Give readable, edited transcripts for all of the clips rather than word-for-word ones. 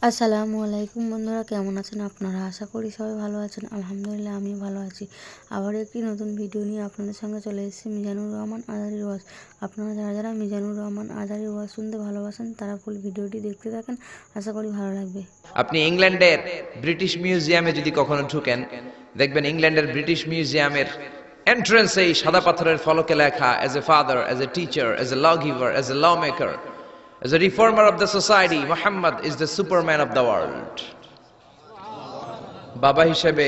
আসসালামু আলাইকুম বন্ধুরা, কেমন আছেন আপনারা? আশা করি সবাই ভালো আছেন। আলহামদুলিল্লাহ আমিও ভালো আছি। আবার একটি নতুন ভিডিও নিয়ে আপনাদের সঙ্গে চলে এসেছি মিজানুর রহমান আজারির ওয়াজ। আপনারা যারা যারা মিজানুর রহমান আজারির ওয়াজ শুনতে ভালোবাসেন তারা ফুল ভিডিওটি দেখতে থাকেন, আশা করি ভালো লাগবে। আপনি ইংল্যান্ডের ব্রিটিশ মিউজিয়ামে যদি কখনো ঢুকেন, দেখবেন ইংল্যান্ডের ব্রিটিশ মিউজিয়ামের এন্ট্রান্সে এই সাদা পাথরের ফলকে লেখা as a father, as a teacher, as a law giver, as a law maker, as a reformer of the society, Muhammad is the superman of the world. বাবা হিসেবে,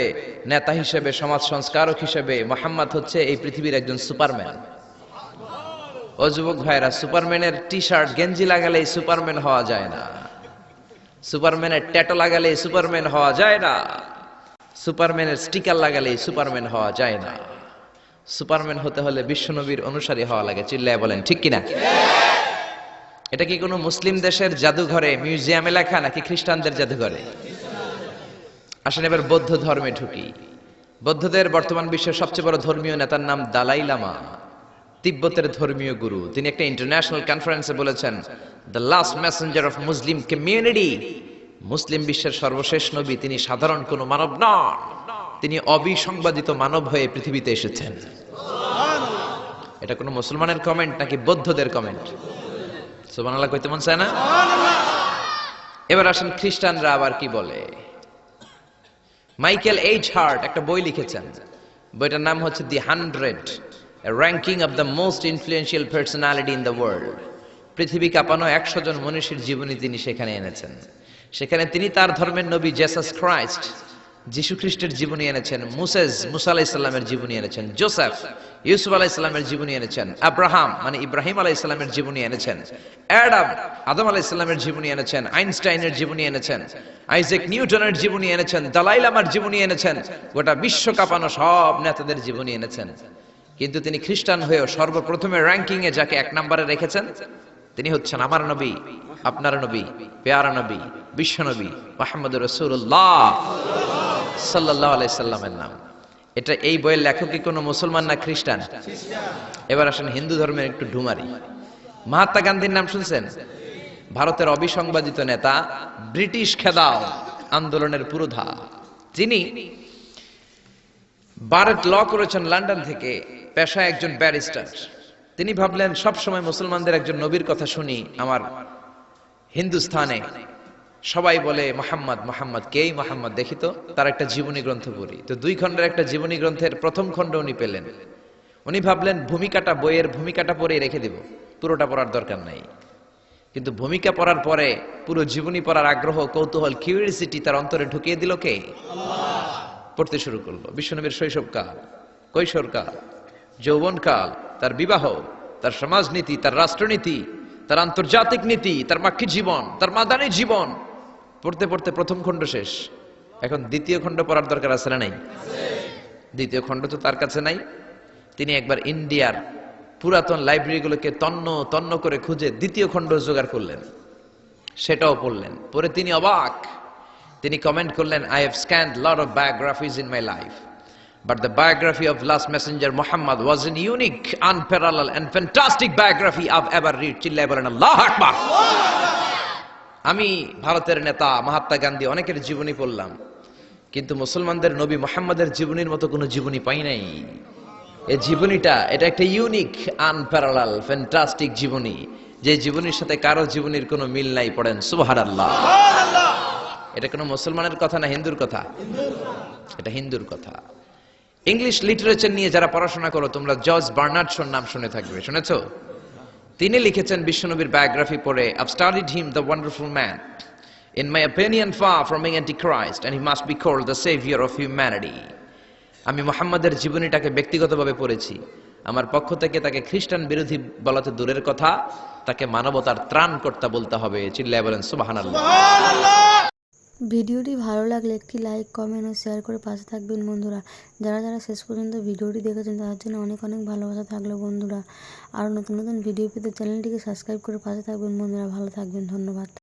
নেতা হিসেবে, সমাজ সংস্কারক হিসেবে মোহাম্মদ হচ্ছে এই পৃথিবীর একজন সুপারম্যান। ও যুবক ভাইরা, সুপারম্যানের টি শার্ট গেঞ্জি লাগালেই সুপারম্যান হওয়া যায় না, সুপারম্যানের ট্যাটু লাগালে সুপারম্যান হওয়া যায় না, সুপারম্যানের স্টিকার লাগালে সুপারম্যান হওয়া যায় না। সুপারম্যান হতে হলে বিশ্বনবীর অনুসারী হওয়া লাগে। চিল্লায় বলেন ঠিক কিনা? এটা কি কোনো মুসলিম দেশের জাদুঘরে, মিউজিয়ামে লেখা নাকি খ্রিস্টানদের জাদুঘরে? আসেন এবার বৌদ্ধ ধর্মে ঢুকি। বৌদ্ধদের বর্তমান বিশ্বের সবচেয়ে বড় ধর্মীয় নেতার নাম দালাই লামা, তিব্বতের ধর্মীয় গুরু। তিনি একটা ইন্টারন্যাশনাল কনফারেন্সে বলেছেন, the last messenger of Muslim community, মুসলিম বিশ্বের সর্বশেষ নবী তিনি সাধারণ কোন মানব নন, তিনি অবিসংবাদিত মানব হয়ে পৃথিবীতে এসেছেন। এটা কোন মুসলমানের কমেন্ট নাকি বৌদ্ধদের কমেন্ট? সুবহানাল্লাহ কইতে মন চায় না? এবার আসেন খ্রিস্টানরা আবার কি বলে। মাইকেল এইচ হার্ট একটা বই লিখেছেন, বইটার নাম হচ্ছে দি 100, a ranking of the most influential personality in the world। পৃথিবী কাঁপানো 100 জন মনীষীর জীবনী তিনি সেখানে এনেছেন। সেখানে তিনি তার ধর্মের নবী জেসাস ক্রাইস্ট, যিশু খ্রিস্টের জীবনী এনেছেন, মুসা আলাইহিস সালামের জীবনী এনেছেন, জোসেফ, ইউসুফ আলাইহিস সালামের জীবনী এনেছেন, আব্রাহাম মানে ইব্রাহিম আলাইহিস সালামের জীবনী এনেছেন, আদম আলাইহিস সালামের জীবনী এনেছেন, আইনস্টাইনের জীবনী এনেছেন, আইজাক নিউটনের জীবনী এনেছেন, দালাই লামার জীবনী এনেছেন, গোটা বিশ্ব কাঁপানো সব নেতাদের জীবনী এনেছেন। কিন্তু তিনি খ্রিস্টান হয়েও সর্বপ্রথমে র্যাঙ্কিং এ যাকে 1 নম্বরে রেখেছেন তিনি হচ্ছেন আমার নবী, আপনার নবী, পেয়ারা নবী, বিশ্ব নবী মুহাম্মদুর রাসূলুল্লাহ সাল্লাল্লাহু আলাইহি সাল্লামের নাম। এটা এই বইয়ের লেখক কি কোনো মুসলমান না খ্রিস্টান? এবার আসেন হিন্দু ধর্মের একটু ঢুমারি। মহাত্মা গান্ধীর নাম শুনছেন? ভারতের অবিসংবাদিত নেতা, ব্রিটিশ খেদাও আন্দোলনের পুরোধা, যিনি বারেট ল করেছেন লন্ডন থেকে, পেশায় একজন ব্যারিস্টার। তিনি ভাবলেন সব সময় মুসলমানদের একজন নবীর কথা শুনি, আমার হিন্দুস্থানে সবাই বলে মোহাম্মদ মোহাম্মদ, কেই মোহাম্মদ, দেখি তো তার একটা জীবনী গ্রন্থ পড়ি। তো 2 খণ্ডের একটা জীবনী গ্রন্থের প্রথম খণ্ড উনি পেলেন। উনি ভাবলেন ভূমিকাটা, বইয়ের ভূমিকাটা পড়ে রেখে দেব, পুরোটা পড়ার দরকার নাই। কিন্তু ভূমিকা পড়ার পরে পুরো জীবনী পড়ার আগ্রহ, কৌতূহল, কিউরিওসিটি তার অন্তরে ঢুকিয়ে দিল কে? পড়তে শুরু করলো। বিশ্বনবীর শৈশবকাল, কৈশোরকাল, যৌবনকাল, তার বিবাহ, তার সমাজনীতি, তার রাষ্ট্রনীতি, তার আন্তর্জাতিক নীতি, তার মাক্কি জীবন, তার মাদানী জীবন পড়তে পড়তে প্রথম খণ্ড শেষ। এখন দ্বিতীয় খণ্ড পড়ার দরকার আছে না নাই? দ্বিতীয় খণ্ড তো তার কাছে নাই। তিনি একবার ইন্ডিয়ার পুরাতন লাইব্রেরিগুলোকে তন্ন তন্ন করে খুঁজে দ্বিতীয় খণ্ড জোগাড় করলেন, সেটাও পড়লেন। পরে তিনি অবাক। তিনি কমেন্ট করলেন, I have scanned lot of biographies in my life, but the biography of last messenger Muhammad was an unique, unparalleled and fantastic biography I've ever read. চিল্লায় বলেন আল্লাহু আকবার। আমি ভারতের নেতা মহাত্মা গান্ধী অনেকের জীবনী পড়লাম, কিন্তু মুসলমানদের নবী মুহাম্মাদের জীবনীর মতো কোনো জীবনী পাই নাই। এই জীবনীটা, এটা একটা ইউনিক, আনপ্যারালাল, ফ্যান্টাস্টিক জীবনী, যে জীবনীর সাথে কারো জীবনীর কোনো মিল নাই। পড়েন সুবহানাল্লাহ। এটা কোনো মুসলমানের কথা না হিন্দুর কথা? এটা হিন্দুর কথা। ইংলিশ লিটারেচার নিয়ে যারা পড়াশোনা করো তোমরা জর্জ বার্নার্ড শোর নাম শুনে থাকবে, শুনেছো? তিনি লিখেছেন বিশ্বনবীর বায়োগ্রাফি পড়ে, I've studied him, the wonderful man, in my opinion far from being antichrist, and he must be called the savior of humanity। আমি মুহাম্মাদের জীবনীটাকে ব্যক্তিগতভাবে পড়েছি। আমার পক্ষ থেকে তাকে খ্রিস্টান বিরোধী বলাতে দূরের কথা, তাকে মানবতার ত্রাণকর্তা বলতে হবে। চিল্লায় বলেন সুবহানাল্লাহ। ভিডিওটি ভালো লাগলে একটি লাইক, কমেন্ট ও শেয়ার করে পাশে থাকবেন বন্ধুরা। যারা যারা শেষ পর্যন্ত ভিডিওটি দেখেছেন তাদের জন্য অনেক অনেক ভালোবাসা থাকলো বন্ধুরা। আর নতুন নতুন ভিডিও পেতে চ্যানেলটিকে সাবস্ক্রাইব করে পাশে থাকবেন বন্ধুরা। ভালো থাকবেন, ধন্যবাদ।